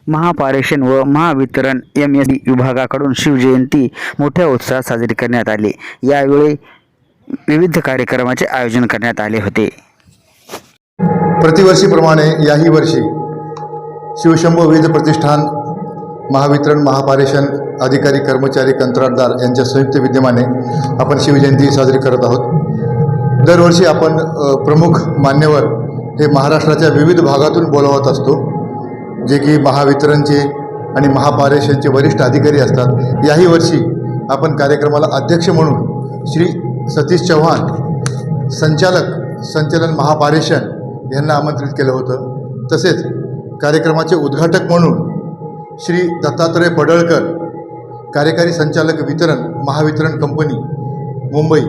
महापारेषण व महावितरण MSD विभागाकडून शिवजयंती मोठ्या उत्साहात साजरी करण्यात आली। यावेळी विविध कार्यक्रमाचे आयोजन करण्यात आले होते। प्रतिवर्षीप्रमाणे याही वर्षी शिवशंभो वीज प्रतिष्ठान, महावितरण, महापारेषण अधिकारी, कर्मचारी, कंत्राटदार यांच्या संयुक्त विद्यमाने आपण शिवजयंती साजरी करत आहोत। दरवर्षी आपण प्रमुख मान्यवर हे महाराष्ट्राच्या विविध भागातून बोलावत असतो, जे की महावितरणचे आणि महापारेषणचे वरिष्ठ अधिकारी असतात। याही वर्षी आपण कार्यक्रमाला अध्यक्ष म्हणून श्री सतीश चव्हाण, संचालन महापारेषण यांना आमंत्रित केलं होतं। तसेच कार्यक्रमाचे उद्घाटक म्हणून श्री दत्तात्रय पडळकर, कार्यकारी संचालक वितरण, महावितरण कंपनी मुंबई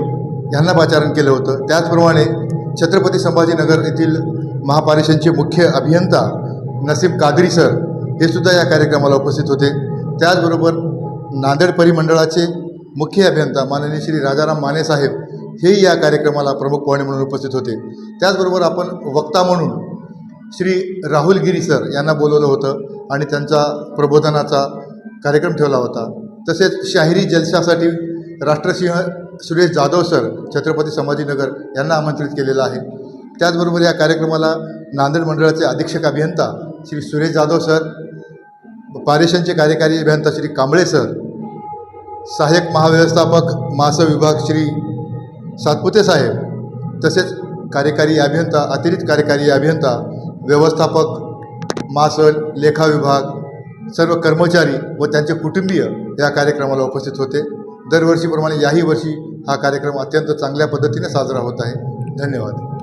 यांना पाचारण केलं होतं। त्याचप्रमाणे छत्रपती संभाजीनगर येथील महापारेषणचे मुख्य अभियंता नसीब कादरी सर हे सुद्धा या कार्यक्रमाला उपस्थित होते। त्याचबरोबर नांदेड परिमंडळाचे मुख्य अभियंता माननीय श्री राजाराम माने साहेब हेही या कार्यक्रमाला प्रमुख पाहुणे म्हणून उपस्थित होते। त्याचबरोबर आपण वक्ता म्हणून श्री राहुल गिरी सर यांना बोलवलं होतं आणि त्यांचा प्रबोधनाचा कार्यक्रम ठेवला होता। तसेच शाहिरी जलशासाठी राष्ट्रसिंह सुरेश जाधव सर, छत्रपती संभाजीनगर यांना आमंत्रित केलेलं आहे। त्याचबरोबर या कार्यक्रमाला नांदेड मंडळाचे अधीक्षक अभियंता श्री सुरेश जाधव सर, पारेषणचे कार्यकारी अभियंता श्री कांबळे सर, सहाय्यक महाव्यवस्थापक महासव विभाग श्री सातपुते साहेब, तसेच कार्यकारी अभियंता, अतिरिक्त कार्यकारी अभियंता, व्यवस्थापक महासल, लेखा विभाग, सर्व कर्मचारी व त्यांचे कुटुंबीय या कार्यक्रमाला उपस्थित होते। दरवर्षीप्रमाणे याही वर्षी हा कार्यक्रम अत्यंत चांगल्या पद्धतीने साजरा होत आहे। धन्यवाद।